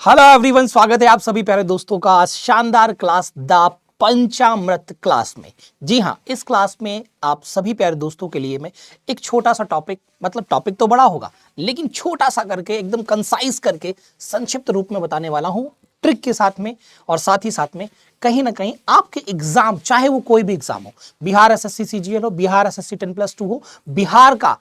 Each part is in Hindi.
हेलो एवरीवन, स्वागत है आप सभी प्यारे दोस्तों का शानदार क्लास द पंचामृत क्लास में। जी हाँ, इस क्लास में आप सभी प्यारे दोस्तों के लिए मैं एक छोटा सा टॉपिक, मतलब टॉपिक तो बड़ा होगा लेकिन छोटा सा करके एकदम कंसाइज करके संक्षिप्त रूप में बताने वाला हूं, ट्रिक के साथ में। और साथ ही साथ में कहीं ना कहीं आपके एग्जाम, चाहे वो कोई भी एग्जाम हो, बिहार एसएससी सीजीएल हो, बिहार एसएससी 10+2 हो, बिहार का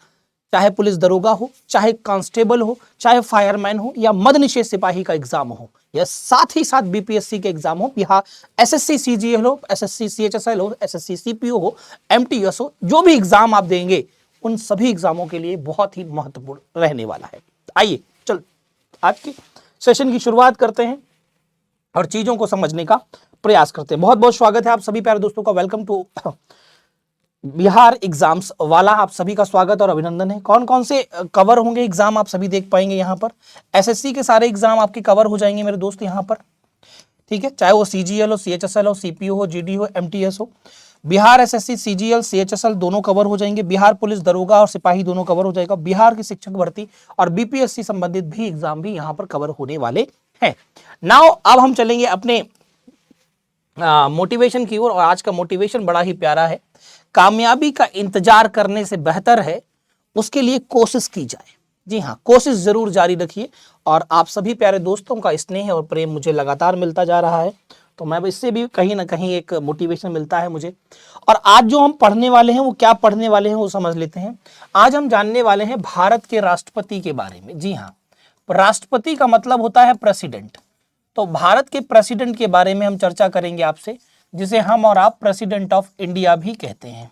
चाहे पुलिस दरोगा हो, चाहे कांस्टेबल हो, चाहे फायरमैन हो, या मद निषेध सिपाही का एग्जाम हो, या साथ ही साथ बीपीएससी के एग्जाम हो, बिहार एसएससी सीजीएल हो, एसएससी सीएचएसएल हो, एसएससी सीपीओ हो, एमटीएस हो, जो भी एग्जाम आप देंगे उन सभी एग्जामों के लिए बहुत ही महत्वपूर्ण रहने वाला है। आइए चल आज के सेशन की शुरुआत करते हैं और चीजों को समझने का प्रयास करते हैं। बहुत बहुत स्वागत है आप सभी प्यारे दोस्तों का। वेलकम टू बिहार एग्जाम्स वाला, आप सभी का स्वागत और अभिनंदन है। कौन कौन से कवर होंगे एग्जाम आप सभी देख पाएंगे यहाँ पर। एसएससी के सारे एग्जाम आपके कवर हो जाएंगे मेरे दोस्त यहाँ पर, ठीक है, चाहे वो सीजीएल हो, सीएचएसएल हो, सीपीओ हो, जीडी हो, एमटीएस हो। बिहार एसएससी सीजीएल सीएचएसएल दोनों कवर हो जाएंगे। बिहार पुलिस दरोगा और सिपाही दोनों कवर हो जाएगा। बिहार की शिक्षक भर्ती और बीपीएससी संबंधित भी एग्जाम भी यहाँ पर कवर होने वाले हैं। नाउ अब हम चलेंगे अपने मोटिवेशन की ओर, और आज का मोटिवेशन बड़ा ही प्यारा है। कामयाबी का इंतजार करने से बेहतर है उसके लिए कोशिश की जाए। जी हाँ, कोशिश जरूर जारी रखिए। और आप सभी प्यारे दोस्तों का स्नेह और प्रेम मुझे लगातार मिलता जा रहा है, तो मैं इससे भी कहीं ना कहीं एक मोटिवेशन मिलता है मुझे। और आज जो हम पढ़ने वाले हैं वो क्या पढ़ने वाले हैं वो समझ लेते हैं। आज हम जानने वाले हैं भारत के राष्ट्रपति के बारे में। जी हाँ, राष्ट्रपति का मतलब होता है प्रेसिडेंट। तो भारत के प्रेसिडेंट के बारे में हम चर्चा करेंगे आपसे, जिसे हम और आप प्रेसिडेंट ऑफ इंडिया भी कहते हैं।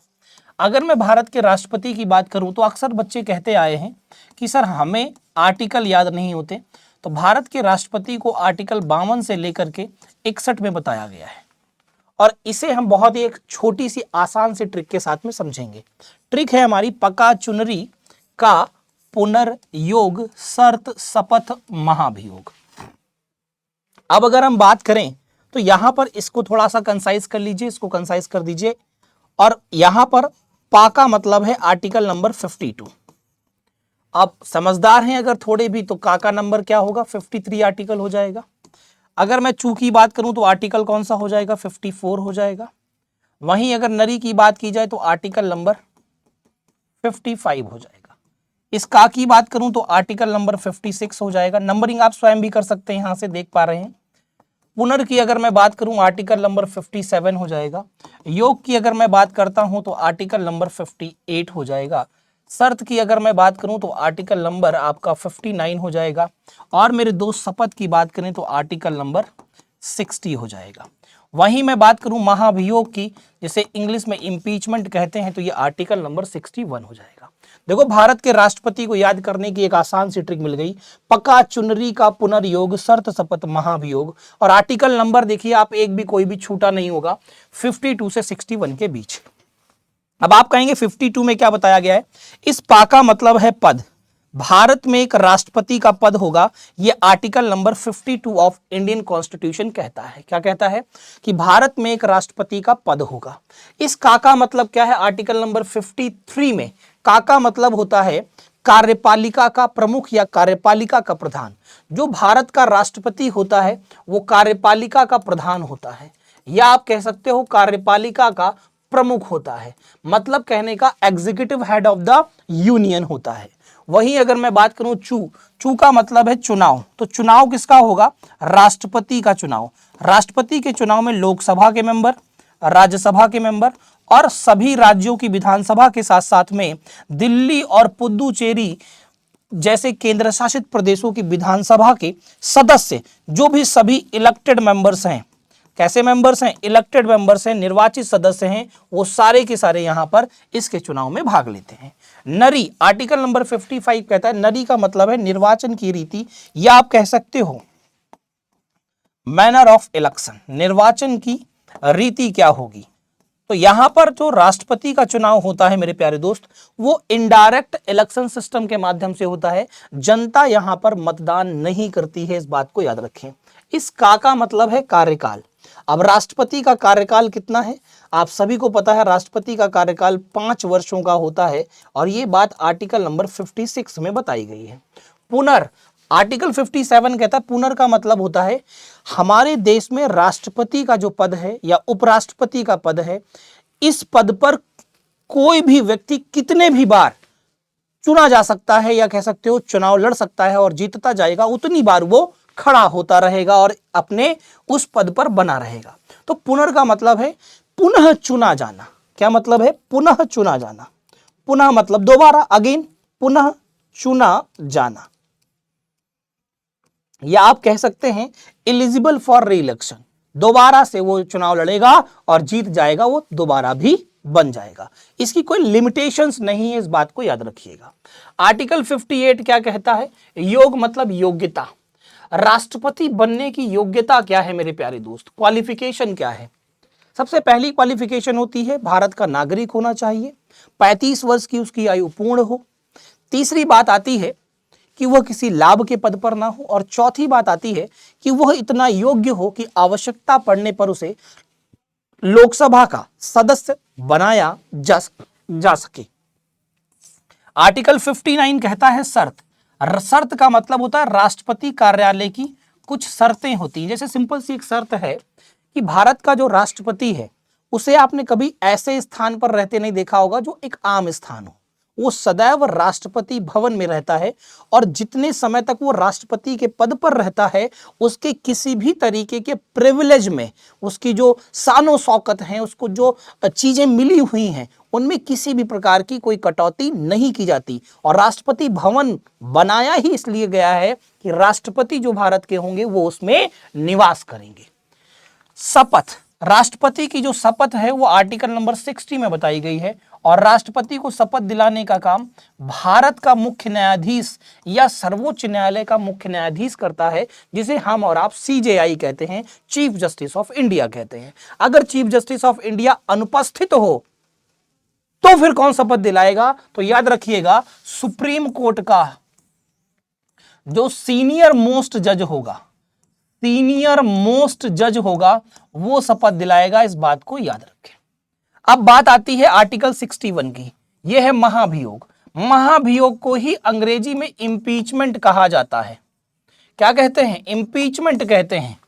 अगर मैं भारत के राष्ट्रपति की बात करूं तो अक्सर बच्चे कहते आए हैं कि सर हमें आर्टिकल याद नहीं होते। तो भारत के राष्ट्रपति को आर्टिकल 52 से लेकर के 61 में बताया गया है, और इसे हम बहुत ही एक छोटी सी आसान सी ट्रिक के साथ में समझेंगे। ट्रिक है हमारी पका चुनरी का पुनर्योग शर्त शपथ महाभियोग। अब अगर हम बात करें तो यहां पर इसको थोड़ा सा कंसाइज कर लीजिए, इसको कंसाइज कर दीजिए। और यहां पर पा का मतलब है आर्टिकल नंबर 52। आप समझदार हैं अगर थोड़े भी, तो का नंबर क्या होगा, 53 आर्टिकल हो जाएगा। अगर मैं चू की बात करूं तो आर्टिकल कौन सा हो जाएगा, 54 हो जाएगा। वहीं अगर नरी की बात की जाए तो आर्टिकल नंबर 55 हो जाएगा। इस का की बात करूं तो आर्टिकल नंबर 56 हो जाएगा। नंबरिंग आप स्वयं भी कर सकते हैं, यहां से देख पा रहे हैं। पुनर की अगर मैं बात करूं आर्टिकल नंबर 57 हो जाएगा। योग की अगर मैं बात करता हूं तो आर्टिकल नंबर 58 हो जाएगा। शर्त की अगर मैं बात करूं तो आर्टिकल नंबर आपका 59 हो जाएगा। और मेरे दोस्त शपथ की बात करें तो आर्टिकल नंबर 60 हो जाएगा। वहीं मैं बात करूं महाभियोग की, जिसे इंग्लिश में इम्पीचमेंट कहते हैं, तो ये आर्टिकल नंबर 61 हो जाएगा। देखो, भारत के राष्ट्रपति को याद करने की एक आसान सी ट्रिक मिल गई। पका चुनरी का पुनर्योग शर्त शपथ महाभियोग। और आर्टिकल नंबर देखिए आप, एक भी कोई भी छूटा नहीं होगा, 52 से 61 के बीच। अब आप कहेंगे 52 में क्या बताया गया है। इस पा का मतलब है पद। भारत में एक राष्ट्रपति का पद होगा, यह article number 52 of Indian constitution कहता है। क्या कहता है कि भारत में एक राष्ट्रपति का पद होगा। इस का मतलब क्या है, आर्टिकल नंबर 53 में का मतलब होता है कार्यपालिका का प्रमुख या कार्यपालिका का प्रधान। जो भारत का राष्ट्रपति होता है वो कार्यपालिका का प्रधान होता है, या आप कह सकते हो कार्यपालिका का प्रमुख होता है। मतलब कहने का executive head of the union होता है। वहीं अगर मैं बात करूं चू का मतलब है चुनाव। तो चुनाव किसका होगा, राष्ट्रपति का चुनाव। राष्ट्रपति के चुनाव में लोकसभा के मेंबर, राज्यसभा के मेंबर और सभी राज्यों की विधानसभा के साथ साथ में दिल्ली और पुदुचेरी जैसे केंद्र शासित प्रदेशों की विधानसभा के सदस्य, जो भी सभी इलेक्टेड मेंबर्स हैं, कैसे मेंबर्स हैं, इलेक्टेड मेंबर्स हैं, निर्वाचित सदस्य हैं, वो सारे के सारे यहां पर इसके चुनाव में भाग लेते हैं। नरी, आर्टिकल नंबर 55 कहता है, नरी का मतलब है निर्वाचन की रीति, या आप कह सकते हो मैनर ऑफ इलेक्शन, निर्वाचन की रीति क्या होगी। तो यहां पर जो राष्ट्रपति का चुनाव होता है मेरे प्यारे दोस्त, वो इनडायरेक्ट इलेक्शन सिस्टम के माध्यम से होता है। जनता यहां पर मतदान नहीं करती है, इस बात को याद रखें। इस का मतलब है कार्यकाल। अब राष्ट्रपति का कार्यकाल कितना है, आप सभी को पता है, राष्ट्रपति का कार्यकाल 5 वर्षों का होता है, और ये बात आर्टिकल नंबर 56 में बताई गई है। पुनर् आर्टिकल 57 कहता है पुनर् का मतलब होता है हमारे देश में राष्ट्रपति का जो पद है या उपराष्ट्रपति का पद है, इस पद पर कोई भी व्यक्ति कितने भी बार चुना जा सकता है या कह सकते हो चुनाव लड़ सकता है और जीतता जाएगा, उतनी बार वो खड़ा होता रहेगा और अपने उस पद पर बना रहेगा। तो पुनर् का मतलब है पुनः चुना जाना। क्या मतलब है? पुनः चुना जाना। पुनः मतलब दोबारा, अगेन, पुनः चुना जाना। या आप कह सकते हैं एलिजिबल फॉर री इलेक्शन, दोबारा से वो चुनाव लड़ेगा और जीत जाएगा, वो दोबारा भी बन जाएगा। इसकी कोई लिमिटेशंस नहीं है, इस बात को याद रखिएगा। आर्टिकल 58 क्या कहता है? योग मतलब योग्यता। राष्ट्रपति बनने की योग्यता क्या है मेरे प्यारे दोस्त? क्वालिफिकेशन क्या है? सबसे पहली क्वालिफिकेशन होती है भारत का नागरिक होना चाहिए, 35 वर्ष की उसकी आयु पूर्ण हो। तीसरी बात आती है कि वह किसी लाभ के पद पर ना हो, और चौथी बात आती है कि वह इतना योग्य हो कि आवश्यकता पड़ने पर उसे लोकसभा का सदस्य बनाया जा सके। आर्टिकल 59 कहता है शर्त। शर्त का मतलब होता है राष्ट्रपति कार्यालय की कुछ शर्तें होती हैं। जैसे सिंपल सी एक शर्त है कि भारत का जो राष्ट्रपति है उसे आपने कभी ऐसे स्थान पर रहते नहीं देखा होगा जो एक आम स्थान हो। वो सदैव राष्ट्रपति भवन में रहता है, और जितने समय तक वो राष्ट्रपति के पद पर रहता है उसके किसी भी तरीके के प्रिविलेज में, उसकी जो शानो शौकत हैं, उसको जो चीजें मिली हुई हैं, उनमें किसी भी प्रकार की कोई कटौती नहीं की जाती। और राष्ट्रपति भवन बनाया ही इसलिए गया है कि राष्ट्रपति जो भारत के होंगे वो उसमें निवास करेंगे। शपथ, राष्ट्रपति की जो शपथ है वो आर्टिकल नंबर 60 में बताई गई है, और राष्ट्रपति को शपथ दिलाने का काम भारत का मुख्य न्यायाधीश या सर्वोच्च न्यायालय का मुख्य न्यायाधीश करता है, जिसे हम और आप CJI कहते हैं, चीफ जस्टिस ऑफ इंडिया कहते हैं। अगर चीफ जस्टिस ऑफ इंडिया अनुपस्थित हो तो फिर कौन शपथ दिलाएगा? तो याद रखिएगा सुप्रीम कोर्ट का जो सीनियर मोस्ट जज होगा, सीनियर मोस्ट जज होगा, वो शपथ दिलाएगा। इस बात को याद रखें। अब बात आती है आर्टिकल 61 की। यह है महाभियोग। महाभियोग को ही अंग्रेजी में इंपीचमेंट कहा जाता है। क्या कहते हैं? इंपीचमेंट कहते हैं।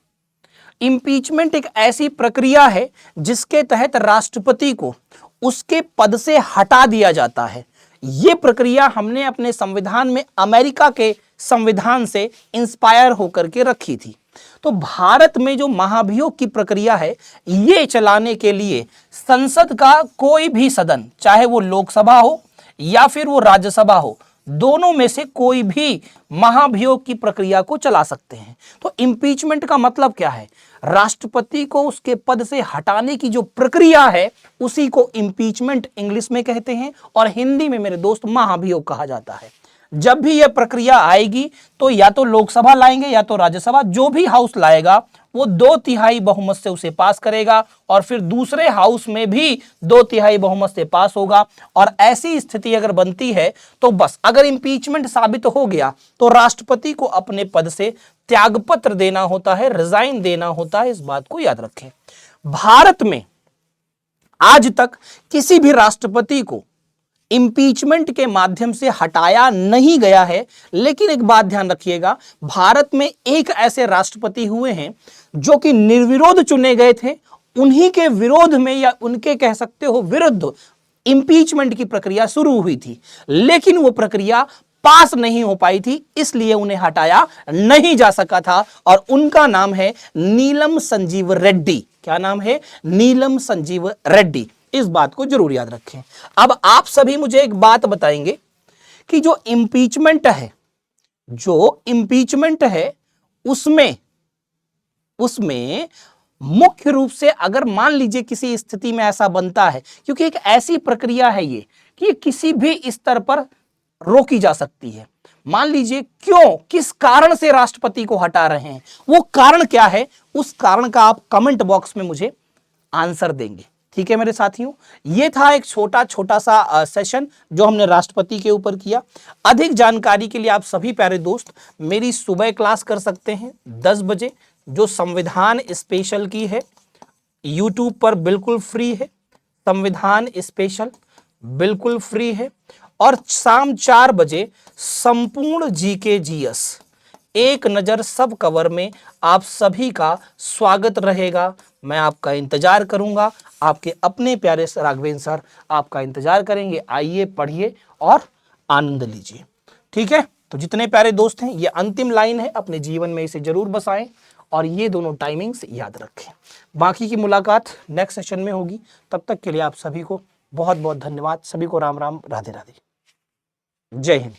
इंपीचमेंट एक ऐसी प्रक्रिया है जिसके तहत राष्ट्रपति को उसके पद से हटा दिया जाता है। यह प्रक्रिया हमने अपने संविधान में अमेरिका के संविधान से इंस्पायर होकर के रखी थी। तो भारत में जो महाभियोग की प्रक्रिया है, ये चलाने के लिए संसद का कोई भी सदन, चाहे वो लोकसभा हो या फिर वो राज्यसभा हो, दोनों में से कोई भी महाभियोग की प्रक्रिया को चला सकते हैं। तो इंपीचमेंट का मतलब क्या है? राष्ट्रपति को उसके पद से हटाने की जो प्रक्रिया है उसी को इंपीचमेंट इंग्लिश में कहते हैं, और हिंदी में मेरे दोस्त महाभियोग कहा जाता है। जब भी यह प्रक्रिया आएगी तो या तो लोकसभा लाएंगे या तो राज्यसभा, जो भी हाउस लाएगा वो 2/3 बहुमत से उसे पास करेगा, और फिर दूसरे हाउस में भी 2/3 बहुमत से पास होगा। और ऐसी स्थिति अगर बनती है तो बस, अगर इंपीचमेंट साबित हो गया तो राष्ट्रपति को अपने पद से त्यागपत्र देना होता है, रिजाइन देना होता है। इस बात को याद रखें। भारत में आज तक किसी भी राष्ट्रपति को इंपीचमेंट के माध्यम से हटाया नहीं गया है। लेकिन एक बात ध्यान रखिएगा, भारत में एक ऐसे राष्ट्रपति हुए हैं जो कि निर्विरोध चुने गए थे, उन्हीं के विरोध में या उनके कह सकते हो विरुद्ध इंपीचमेंट की प्रक्रिया शुरू हुई थी, लेकिन वो प्रक्रिया पास नहीं हो पाई थी, इसलिए उन्हें हटाया नहीं जा सका था। और उनका नाम है नीलम संजीव रेड्डी। क्या नाम है? नीलम संजीव रेड्डी। इस बात को जरूर याद रखें। अब आप सभी मुझे एक बात बताएंगे कि जो इंपीचमेंट है उसमें मुख्य रूप से अगर मान लीजिए किसी स्थिति में ऐसा बनता है, क्योंकि एक ऐसी प्रक्रिया है ये कि किसी भी स्तर पर रोकी जा सकती है। मान लीजिए क्यों, किस कारण से राष्ट्रपति को हटा रहे हैं, वो कारण क्या है, उस कारण का आप कमेंट बॉक्स में मुझे आंसर देंगे। ठीक है मेरे साथियों, ये था एक छोटा सा सेशन जो हमने राष्ट्रपति के ऊपर किया। अधिक जानकारी के लिए आप सभी प्यारे दोस्त मेरी सुबह क्लास कर सकते हैं 10 बजे, जो संविधान स्पेशल की है। YouTube पर बिल्कुल फ्री है, संविधान स्पेशल बिल्कुल फ्री है। और शाम 4 बजे संपूर्ण GK GS, एक नज़र सब कवर में आप सभी का स्वागत रहेगा। मैं आपका इंतजार करूंगा। आपके अपने प्यारे राघवेंद्र सर आपका इंतजार करेंगे। आइए, पढ़िए और आनंद लीजिए। ठीक है, तो जितने प्यारे दोस्त हैं, ये अंतिम लाइन है, अपने जीवन में इसे जरूर बसाएं और ये दोनों टाइमिंग्स याद रखें। बाकी की मुलाकात नेक्स्ट सेशन में होगी। तब तक के लिए आप सभी को बहुत बहुत धन्यवाद। सभी को राम राम, राधे राधे, जय हिंद।